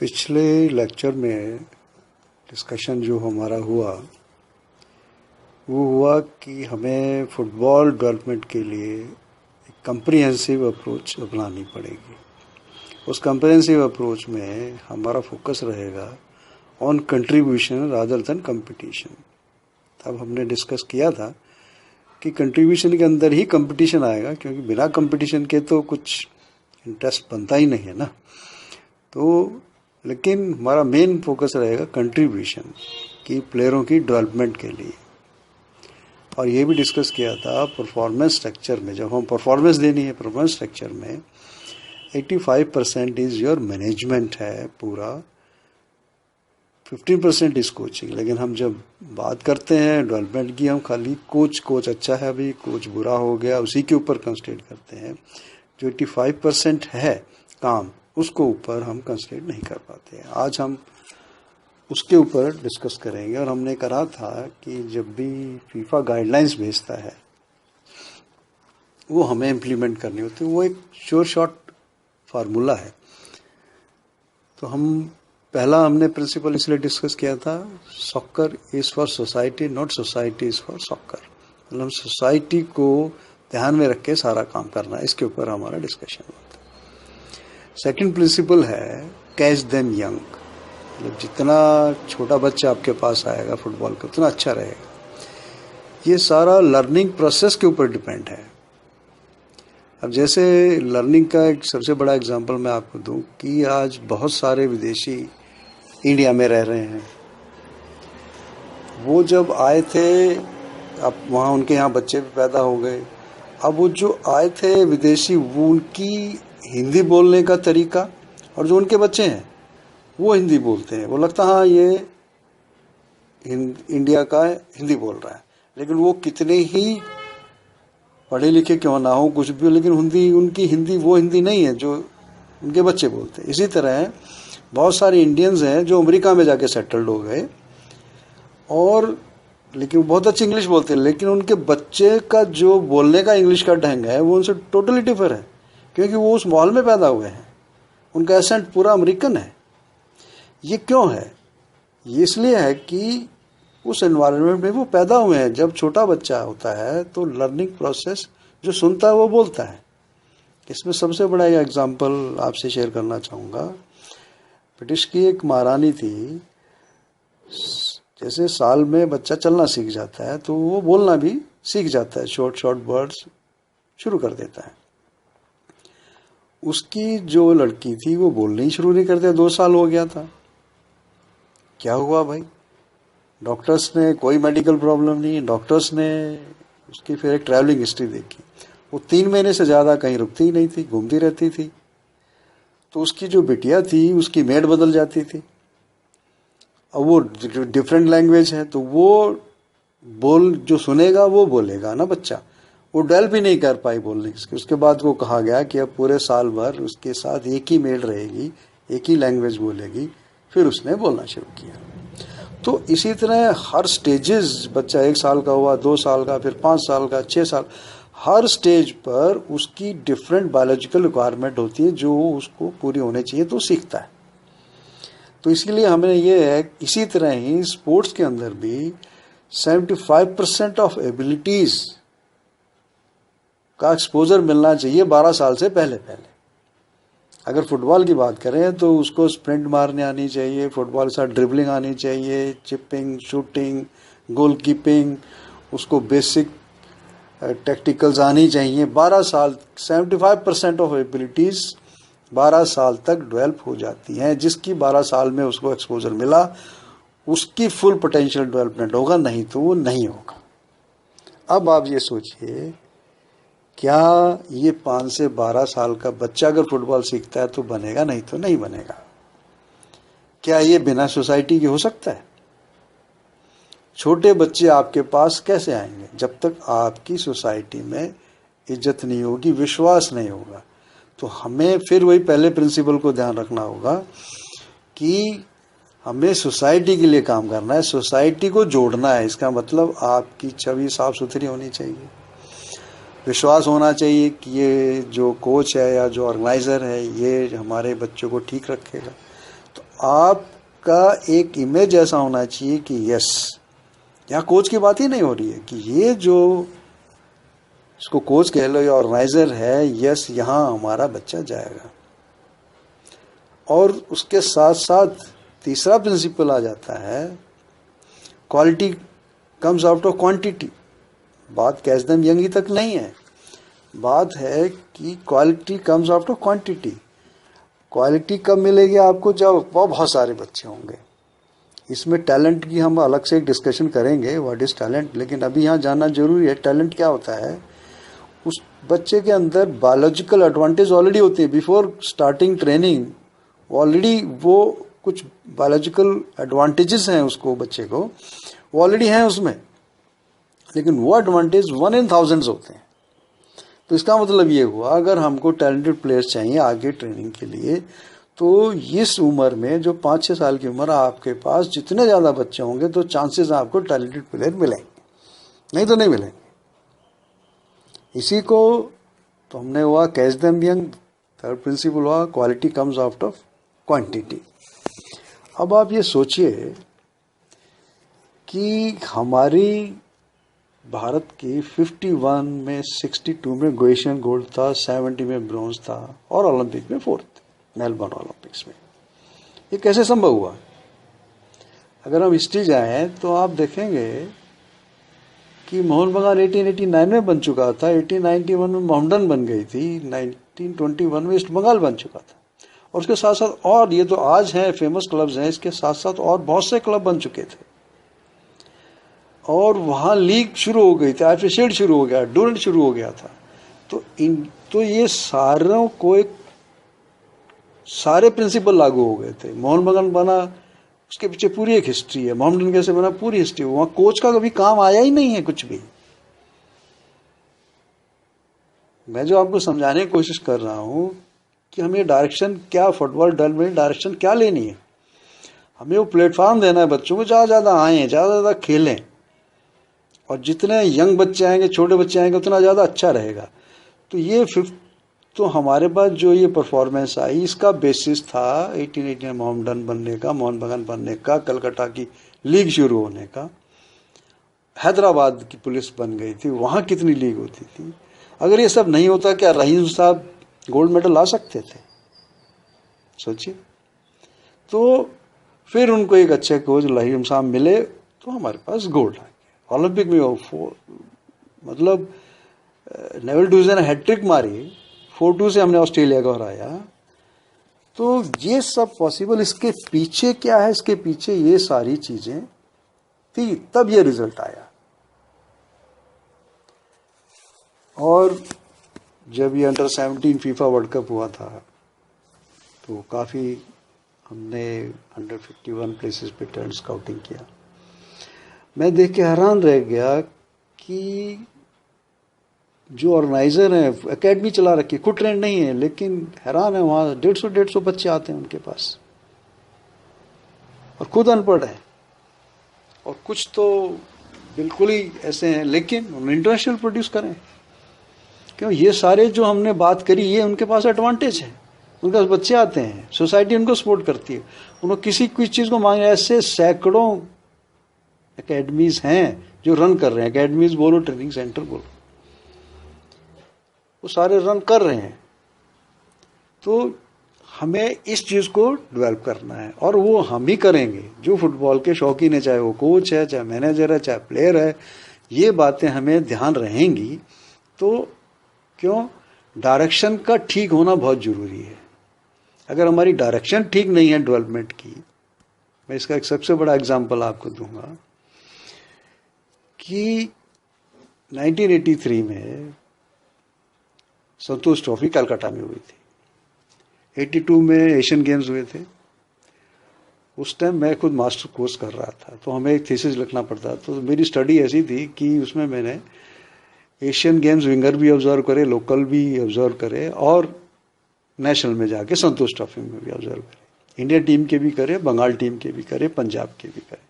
पिछले लेक्चर में डिस्कशन जो हमारा हुआ वो हुआ कि हमें फुटबॉल डेवलपमेंट के लिए एक कम्प्रिहेंसिव अप्रोच अपनानी पड़ेगी। उस कम्प्रिहेंसिव अप्रोच में हमारा फोकस रहेगा on contribution rather than competition. तब हमने डिस्कस किया था कि कंट्रीब्यूशन के अंदर ही कंपटीशन आएगा, क्योंकि बिना कंपटीशन के तो कुछ इंटरेस्ट बनता ही नहीं है ना। तो लेकिन हमारा मेन फोकस रहेगा कंट्रीब्यूशन की प्लेयरों की डेवलपमेंट के लिए। और ये भी डिस्कस किया था परफॉर्मेंस स्ट्रक्चर में, जब हम परफॉर्मेंस देनी है परफॉर्मेंस स्ट्रक्चर में 85% इज़ योर मैनेजमेंट है पूरा, 15% इज़ कोचिंग। लेकिन हम जब बात करते हैं डेवलपमेंट की, हम खाली कोच अच्छा है अभी, कोच बुरा हो गया, उसी के ऊपर कंसंट्रेट करते हैं। जो 85% है काम, उसको ऊपर हम कंसंट्रेट नहीं कर पाते हैं। आज हम उसके ऊपर डिस्कस करेंगे। और हमने कहा था कि जब भी फीफा गाइडलाइंस भेजता है वो हमें इम्प्लीमेंट करनी होती है। वो एक शॉर्ट फार्मूला है। तो हमने प्रिंसिपल इसलिए डिस्कस किया था, soccer is for society, not society is for soccer. मतलब हम सोसाइटी को ध्यान में रख के सारा काम करना है, इसके ऊपर हमारा डिस्कशन हुआ था। सेकंड प्रिंसिपल है कैच देम यंग। मतलब जितना छोटा बच्चा आपके पास आएगा फुटबॉल का उतना अच्छा रहेगा। ये सारा लर्निंग प्रोसेस के ऊपर डिपेंड है। अब जैसे लर्निंग का एक सबसे बड़ा एग्जांपल मैं आपको दूं कि आज बहुत सारे विदेशी इंडिया में रह रहे हैं। वो जब आए थे, अब वहाँ उनके यहाँ बच्चे भी पैदा हो गए। अब वो जो आए थे विदेशी, वो उनकी हिंदी बोलने का तरीका, और जो उनके बच्चे हैं वो हिंदी बोलते हैं, वो लगता हाँ ये इंडिया का हिंदी बोल रहा है। लेकिन वो कितने ही पढ़े लिखे क्यों ना हो, कुछ भी, लेकिन उनकी हिंदी वो हिंदी नहीं है जो उनके बच्चे बोलते हैं। इसी तरह बहुत सारे इंडियंस हैं जो अमेरिका में जाके सेटल्ड हो गए, और लेकिन वो बहुत अच्छी इंग्लिश बोलते हैं, लेकिन उनके बच्चे का जो बोलने का इंग्लिश का ढंग है वो उनसे टोटली डिफर है, क्योंकि वो उस माहौल में पैदा हुए हैं। उनका एसेंट पूरा अमेरिकन है। ये क्यों है? ये इसलिए है कि उस एनवायरनमेंट में वो पैदा हुए हैं। जब छोटा बच्चा होता है तो लर्निंग प्रोसेस जो सुनता है वो बोलता है। इसमें सबसे बड़ा एग्जांपल आपसे शेयर करना चाहूँगा। ब्रिटिश की एक महारानी थी। जैसे साल में बच्चा चलना सीख जाता है तो वो बोलना भी सीख जाता है, शॉर्ट वर्ड्स शुरू कर देता है। उसकी जो लड़की थी वो बोलना ही शुरू नहीं करते, 2 साल हो गया था। क्या हुआ भाई? डॉक्टर्स ने, कोई मेडिकल प्रॉब्लम नहीं, डॉक्टर्स ने उसकी फिर एक ट्रैवलिंग हिस्ट्री देखी। वो 3 महीने से ज़्यादा कहीं रुकती ही नहीं थी, घूमती रहती थी। तो उसकी जो बिटिया थी उसकी मेड बदल जाती थी। अब वो डिफरेंट लैंग्वेज है तो वो जो सुनेगा वो बोलेगा ना बच्चा। वो डेवलप ही नहीं कर पाई बोलने की। उसके बाद को कहा गया कि अब पूरे साल भर उसके साथ एक ही मेड रहेगी, एक ही लैंग्वेज बोलेगी। फिर उसने बोलना शुरू किया। तो इसी तरह हर स्टेजेस, बच्चा 1 साल का हुआ, 2 साल का, फिर 5 साल का, 6 साल, हर स्टेज पर उसकी डिफरेंट बायोलॉजिकल रिक्वायरमेंट होती है जो उसको पूरी होनी चाहिए, तो सीखता है। तो इसीलिए हमें ये है, इसी तरह ही स्पोर्ट्स के अंदर भी 75% ऑफ एबिलिटीज का एक्सपोजर मिलना चाहिए 12 साल से पहले। अगर फुटबॉल की बात करें तो उसको स्प्रिंट मारने आनी चाहिए, फुटबॉल के साथ ड्रिबलिंग आनी चाहिए, चिपिंग, शूटिंग, गोल कीपिंग, उसको बेसिक टैक्टिकल्स आनी चाहिए। 12 साल, 75% ऑफ एबिलिटीज़ 12 साल तक डेवलप हो जाती हैं। जिसकी 12 साल में उसको एक्सपोजर मिला उसकी फुल पोटेंशियल डेवलपमेंट होगा, नहीं तो वो नहीं होगा। अब आप ये सोचिए, क्या ये 5 से 12 साल का बच्चा अगर फुटबॉल सीखता है तो बनेगा? नहीं तो नहीं बनेगा। क्या ये बिना सोसाइटी के हो सकता है? छोटे बच्चे आपके पास कैसे आएंगे जब तक आपकी सोसाइटी में इज्जत नहीं होगी, विश्वास नहीं होगा? तो हमें फिर वही पहले प्रिंसिपल को ध्यान रखना होगा कि हमें सोसाइटी के लिए काम करना है, सोसाइटी को जोड़ना है। इसका मतलब आपकी छवि साफ सुथरी होनी चाहिए, विश्वास होना चाहिए कि ये जो कोच है या जो ऑर्गेनाइज़र है ये हमारे बच्चों को ठीक रखेगा। तो आपका एक इमेज ऐसा होना चाहिए कि यस, यहाँ कोच की बात ही नहीं हो रही है कि ये जो इसको कोच कह लो या ऑर्गेनाइजर है, यस यहाँ हमारा बच्चा जाएगा। और उसके साथ साथ तीसरा प्रिंसिपल आ जाता है, quality comes out of quantity. बात कैच देम यंग ही तक नहीं है, बात है कि quality comes out of quantity. Quality कब मिलेगी आपको? जब बहुत सारे बच्चे होंगे। इसमें टैलेंट की हम अलग से एक डिस्कशन करेंगे, व्हाट इज टैलेंट, लेकिन अभी यहाँ जानना जरूरी है टैलेंट क्या होता है। उस बच्चे के अंदर बायोलॉजिकल एडवांटेज ऑलरेडी होती है, बिफोर स्टार्टिंग ट्रेनिंग ऑलरेडी वो कुछ बायोलॉजिकल एडवांटेजेस हैं उसको, बच्चे को वो ऑलरेडी हैं उसमें, लेकिन वो एडवांटेज 1 in thousands होते हैं। तो इसका मतलब ये हुआ, अगर हमको टैलेंटेड प्लेयर्स चाहिए आगे ट्रेनिंग के लिए, तो इस उम्र में जो 5-6 साल की उम्र, आपके पास जितने ज़्यादा बच्चे होंगे तो चांसेस आपको टैलेंटेड प्लेयर मिलेंगे, नहीं तो नहीं मिलेंगे। इसी को तो हमने हुआ catch them young, third principle हुआ quality comes out of quantity. अब आप ये सोचिए कि हमारी भारत की 51 में 62 में एशियन गोल्ड था, 70 में ब्रॉन्ज था और ओलंपिक में 4th मेलबर्न ओलंपिक्स में। ये कैसे संभव हुआ? अगर हम हिस्ट्री जाएं तो आप देखेंगे कि मोहन बगान 1889 में बन चुका था, 1891 में मोहम्मडन बन गई थी, 1921 में ईस्ट बंगाल बन चुका था, और उसके साथ साथ और ये तो आज हैं फेमस क्लब्स हैं, इसके साथ साथ और बहुत से क्लब बन चुके थे। और वहाँ लीग शुरू हो गई थी, एफिशिएंट शुरू हो गया, डूरेंट शुरू हो गया था। तो ये सारों को एक सारे प्रिंसिपल लागू हो गए थे। मोहन बगान बना, उसके पीछे पूरी एक हिस्ट्री है। मोहम्मडन कैसे बना, पूरी हिस्ट्री। वहाँ कोच का कभी काम आया ही नहीं है कुछ भी। मैं जो आपको समझाने की कोशिश कर रहा हूँ कि हमें डायरेक्शन क्या, फुटबॉल डेवलपमेंट डायरेक्शन क्या लेनी है। हमें वो प्लेटफॉर्म देना है बच्चों को, ज़्यादा ज़्यादा आएँ, ज़्यादा ज़्यादा खेलें, और जितने यंग बच्चे आएंगे, छोटे बच्चे आएंगे, उतना ज़्यादा अच्छा रहेगा। तो ये तो हमारे पास जो ये परफॉर्मेंस आई, इसका बेसिस था 1889 मोहम्मडन बनने का, मोहन बगान बनने का, कलकत्ता की लीग शुरू होने का, हैदराबाद की पुलिस बन गई थी, वहाँ कितनी लीग होती थी। अगर ये सब नहीं होता, क्या रहीम साहब गोल्ड मेडल ला सकते थे? सोचिए। तो फिर उनको एक अच्छे कोच रहीम साहब मिले, तो हमारे पास गोल्ड आ गया। ओलंपिक में वो मतलब नेवल डूजन ने हैट्रिक मारी, 4-2 से हमने ऑस्ट्रेलिया को हराया। तो ये सब पॉसिबल, इसके पीछे क्या है? इसके पीछे ये सारी चीजें थी, तब ये रिजल्ट आया। और जब ये अंडर 17 फीफा वर्ल्ड कप हुआ था, तो काफ़ी हमने अंडर 51 प्लेसेस पे टैलेंट स्काउटिंग किया। मैं देख के हैरान रह गया कि जो ऑर्गेनाइजर हैं, एकेडमी चला रखी, खुद ट्रेंड नहीं है, लेकिन हैरान है, वहाँ 150 बच्चे आते हैं उनके पास, और खुद अनपढ़ है, और कुछ तो बिल्कुल ही ऐसे हैं, लेकिन उन्होंने इंटरनेशनल प्रोड्यूस करें। क्यों? ये सारे जो हमने बात करी, ये उनके पास एडवांटेज है, उनके पास बच्चे आते हैं, सोसाइटी उनको सपोर्ट करती है, उन्होंने किसी चीज़ को मांगे। ऐसे सैकड़ों एकेडमीज हैं जो रन कर रहे हैं, एकेडमीज बोलो, ट्रेनिंग सेंटर बोलो, वो सारे रन कर रहे हैं। तो हमें इस चीज़ को डेवलप करना है, और वो हम ही करेंगे जो फुटबॉल के शौकीन है, चाहे वो कोच है, चाहे मैनेजर है, चाहे प्लेयर है। ये बातें हमें ध्यान रहेंगी। तो क्यों? डायरेक्शन का ठीक होना बहुत ज़रूरी है। अगर हमारी डायरेक्शन ठीक नहीं है डेवलपमेंट की, मैं इसका एक सबसे बड़ा एग्जांपल आपको दूंगा कि 1983 में संतोष ट्रॉफी कलकत्ता में हुई थी, 82 में एशियन गेम्स हुए थे। उस टाइम मैं खुद मास्टर कोर्स कर रहा था, तो हमें एक थीसिस लिखना पड़ता। तो मेरी स्टडी ऐसी थी कि उसमें मैंने एशियन गेम्स विंगर भी ऑब्जर्व करे, लोकल भी ऑब्जर्व करे, और नेशनल में जाके संतोष ट्रॉफी में भी ऑब्जर्व करे, इंडिया टीम के भी करे, बंगाल टीम के भी करे, पंजाब के भी करे।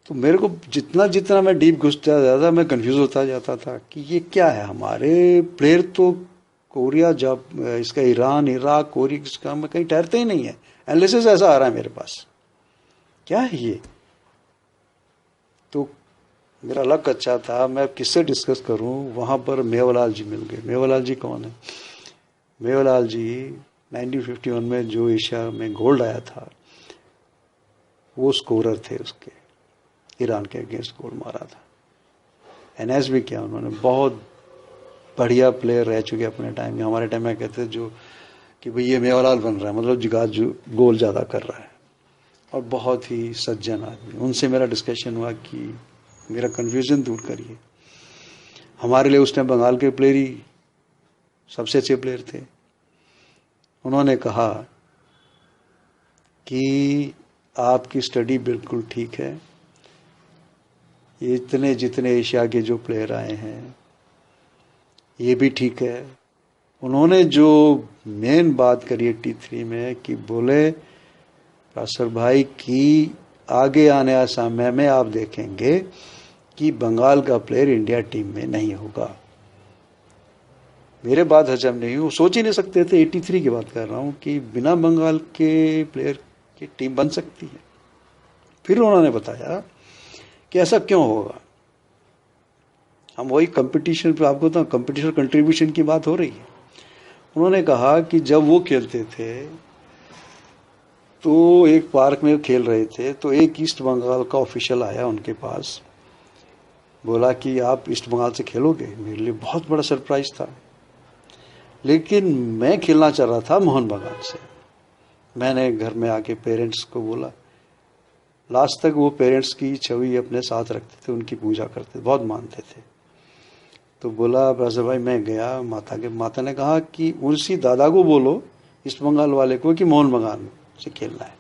तो मेरे को जितना जितना मैं डीप घुसता जाता, मैं कंफ्यूज होता जाता था कि ये क्या है। हमारे प्लेयर तो कोरिया, जब इसका ईरान, इराक, कोरिया, इसका में कहीं ठहरते ही नहीं है, एनालिसिस ऐसा आ रहा है मेरे पास, क्या है ये? तो मेरा लक अच्छा था, मैं किससे डिस्कस करूं, वहां पर मेवालाल जी मिल गए। मेवालाल जी कौन है? मेवालाल जी 1951 में जो एशिया में गोल्ड आया था, वो स्कोरर थे उसके, ईरान के अगेंस्ट गोल्ड मारा था। एनएस भी किया उन्होंने, बहुत बढ़िया प्लेयर रह चुके अपने टाइम में। हमारे टाइम में कहते थे जो कि भाई ये मेवालाल बन रहा है, मतलब जिगात जो गोल ज़्यादा कर रहा है, और बहुत ही सज्जन आदमी। उनसे मेरा डिस्कशन हुआ कि मेरा कन्फ्यूज़न दूर करिए। हमारे लिए उस टाइम बंगाल के प्लेयर ही सबसे अच्छे प्लेयर थे। उन्होंने कहा कि आपकी स्टडी बिल्कुल ठीक है, ये इतने जितने एशिया के जो प्लेयर आए हैं ये भी ठीक है। उन्होंने जो मेन बात करी 83 में कि बोले रासर भाई कि आगे आने वाले समय में आप देखेंगे कि बंगाल का प्लेयर इंडिया टीम में नहीं होगा। मेरे बात हजम नहीं हुई, सोच ही नहीं सकते थे, 83 की बात कर रहा हूँ, कि बिना बंगाल के प्लेयर की टीम बन सकती है। फिर उन्होंने बताया कि ऐसा क्यों होगा। हम वही कंपटीशन पे, आपको तो कंपटीशन कंट्रीब्यूशन की बात हो रही है। उन्होंने कहा कि जब वो खेलते थे तो एक पार्क में खेल रहे थे, तो एक ईस्ट बंगाल का ऑफिशियल आया उनके पास, बोला कि आप ईस्ट बंगाल से खेलोगे। मेरे लिए बहुत बड़ा सरप्राइज था, लेकिन मैं खेलना चाह रहा था मोहन बगान से। मैंने घर में आके पेरेंट्स को बोला। लास्ट तक वो पेरेंट्स की छवि अपने साथ रखते थे, उनकी पूजा करते, बहुत मानते थे। तो बोला राजा भाई, मैं गया माता ने कहा कि उसी दादा को बोलो, ईस्ट बंगाल वाले को, कि मोहन बगान से खेलना है।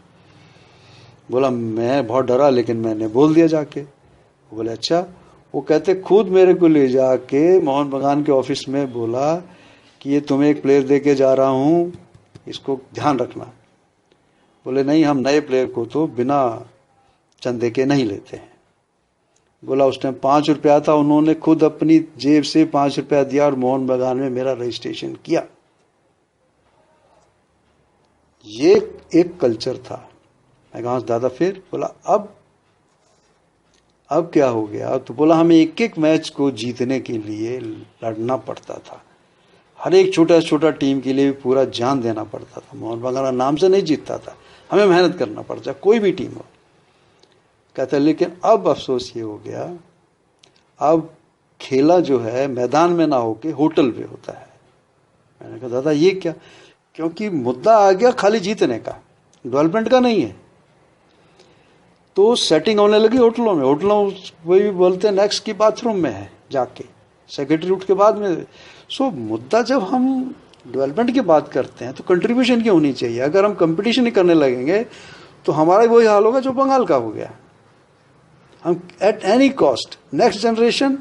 बोला मैं बहुत डरा, लेकिन मैंने बोल दिया जाके। वो बोले अच्छा। वो कहते खुद मेरे को ले जाके मोहन बगान के ऑफिस में बोला कि ये तुम्हें एक प्लेयर दे के जा रहा हूँ, इसको ध्यान रखना। बोले नहीं, हम नए प्लेयर को तो बिना चंदे के नहीं लेते हैं। बोला उस टाइम 5 रुपया था, उन्होंने खुद अपनी जेब से 5 रुपया दिया और मोहन बगान में मेरा रजिस्ट्रेशन किया। ये एक कल्चर था। मैं कहा दादा फिर? बोला अब क्या हो गया? तो बोला हमें एक एक मैच को जीतने के लिए लड़ना पड़ता था, हर एक छोटा छोटा टीम के लिए पूरा जान देना पड़ता था। मोहन बगान नाम से नहीं जीतता था, हमें मेहनत करना पड़ता, कोई भी टीम हो। कहता लेकिन अब अफसोस ये हो गया, अब खेला जो है मैदान में ना होके होटल पे होता है। मैंने कहा दादा ये क्या? क्योंकि मुद्दा आ गया खाली जीतने का, डेवलपमेंट का नहीं है। तो सेटिंग होने लगी होटलों में। होटलों वही भी बोलते हैं नेक्स्ट की बाथरूम में है जाके, सेक्रेटरी उठ के बाद में। सो मुद्दा जब हम डेवलपमेंट की बात करते हैं तो कंट्रीब्यूशन की होनी चाहिए। अगर हम कंपटीशन ही करने लगेंगे तो हमारा वही हाल होगा जो बंगाल का हो गया। हम at any cost, next generation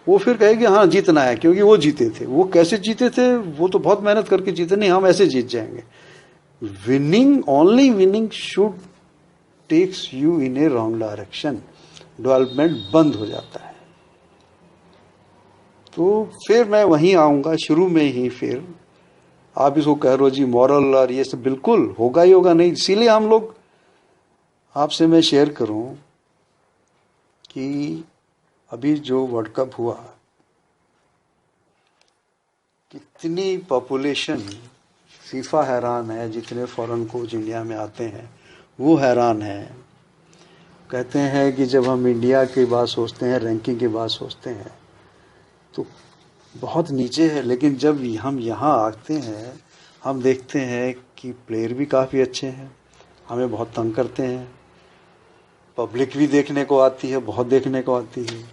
वो फिर कहेगी हाँ जीतना है, क्योंकि वो जीते थे। वो कैसे जीते थे? वो तो बहुत मेहनत करके जीते, नहीं हम ऐसे जीत जाएंगे। Winning, only winning should takes you in a wrong direction. Development बंद हो जाता है। तो फिर मैं वहीं आऊंगा शुरू में ही। फिर आप इसको कह रहे हो जी मॉरल और ये सब, बिल्कुल होगा ही होगा नहीं। इसीलिए हम लोग, आपसे मैं शेयर करूं कि अभी जो वर्ल्ड कप हुआ, कितनी पॉपुलेशन, फीफा हैरान है, जितने फॉरेन कोच इंडिया में आते हैं वो हैरान है। कहते हैं कि जब हम इंडिया की बात सोचते हैं, रैंकिंग की बात सोचते हैं तो बहुत नीचे है, लेकिन जब हम यहाँ आते हैं हम देखते हैं कि प्लेयर भी काफ़ी अच्छे हैं, हमें बहुत तंग करते हैं, पब्लिक भी देखने को आती है, बहुत देखने को आती है।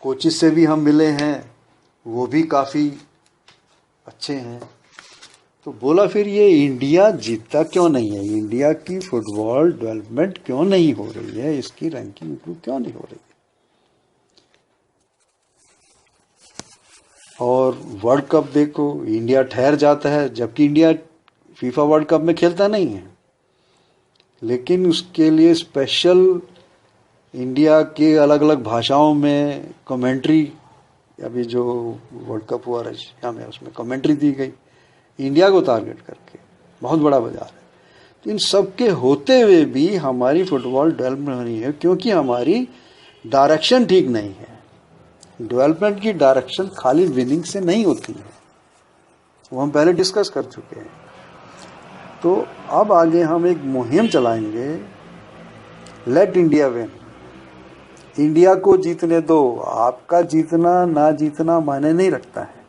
कोचिज से भी हम मिले हैं, वो भी काफ़ी अच्छे हैं। तो बोला फिर ये इंडिया जीतता क्यों नहीं है? इंडिया की फुटबॉल डेवलपमेंट क्यों नहीं हो रही है? इसकी रैंकिंग इंप्रूव क्यों नहीं हो रही है? और वर्ल्ड कप देखो, इंडिया ठहर जाता है, जबकि इंडिया फीफा वर्ल्ड कप में खेलता नहीं है, लेकिन उसके लिए स्पेशल इंडिया के अलग अलग भाषाओं में कमेंट्री, अभी जो वर्ल्ड कप हुआ रशिया में उसमें कमेंट्री दी गई इंडिया को टारगेट करके। बहुत बड़ा बाजार है। तो इन सब के होते हुए भी हमारी फुटबॉल डेवलप नहीं है, क्योंकि हमारी डायरेक्शन ठीक नहीं है। डेवलपमेंट की डायरेक्शन खाली विनिंग से नहीं होती है, वो हम पहले डिस्कस कर चुके हैं। तो अब आगे हम एक मुहिम चलाएंगे, लेट इंडिया विन, इंडिया को जीतने दो। आपका जीतना ना जीतना मायने नहीं रखता है।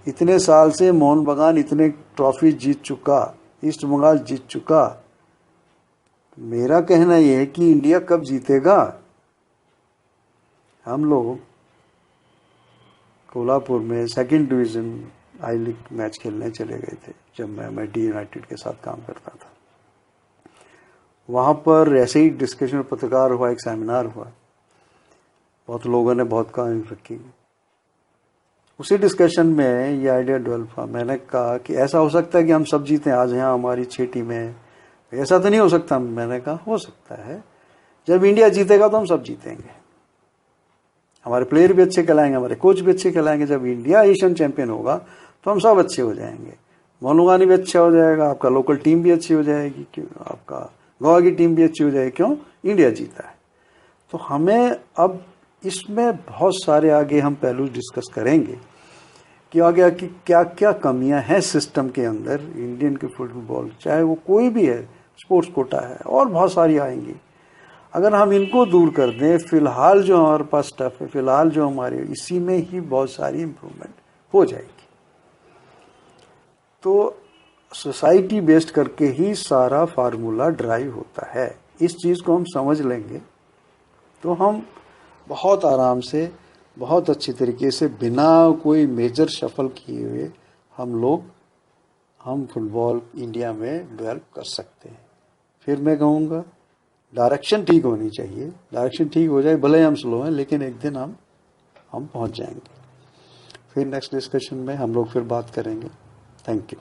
इतने साल से मोहन बगान इतने ट्रॉफी जीत चुका, ईस्ट बंगाल जीत चुका, मेरा कहना यह है कि इंडिया कब जीतेगा। हम लोग कोल्हापुर में सेकंड डिवीज़न आई लीग मैच खेलने चले गए थे जब मैं डी यूनाइटेड के साथ काम करता था। वहाँ पर ऐसे ही डिस्कशन पत्रकार हुआ, एक सेमिनार हुआ, बहुत लोगों ने बहुत कहानी रखी। उसी डिस्कशन में ये आइडिया डेवलप हुआ। मैंने कहा कि ऐसा हो सकता है कि हम सब जीतें, आज यहाँ हमारी 6 टीमें हैं, ऐसा तो नहीं हो सकता। मैंने कहा हो सकता है, जब इंडिया जीतेगा तो हम सब जीतेंगे, हमारे प्लेयर भी अच्छे खिलाएंगे, हमारे कोच भी अच्छे खिलाएंगे। जब इंडिया एशियन चैंपियन होगा तो हम सब अच्छे हो जाएंगे, मोनुगानी भी अच्छा हो जाएगा, आपका लोकल टीम भी अच्छी हो जाएगी, क्यों आपका गोवा की टीम भी अच्छी हो जाएगी, क्यों इंडिया जीता है। तो हमें अब इसमें बहुत सारे आगे हम पहलू डिस्कस करेंगे कि आगे की क्या क्या कमियां हैं सिस्टम के अंदर इंडियन के फुटबॉल, चाहे वो कोई भी है, स्पोर्ट्स कोटा है और बहुत सारी आएंगी। अगर हम इनको दूर कर दें, फिलहाल जो हमारे पास स्टफ है, फिलहाल जो हमारे, इसी में ही बहुत सारी इम्प्रूवमेंट हो जाएगी। तो सोसाइटी बेस्ड करके ही सारा फार्मूला ड्राइव होता है। इस चीज़ को हम समझ लेंगे तो हम बहुत आराम से, बहुत अच्छी तरीके से, बिना कोई मेजर शफल किए हुए हम फुटबॉल इंडिया में डेवलप कर सकते हैं। फिर मैं कहूँगा डायरेक्शन ठीक होनी चाहिए। डायरेक्शन ठीक हो जाए, भले ही हम स्लो हैं, लेकिन एक दिन हम पहुंच जाएंगे। फिर नेक्स्ट डिस्कशन में हम लोग फिर बात करेंगे। Thank you.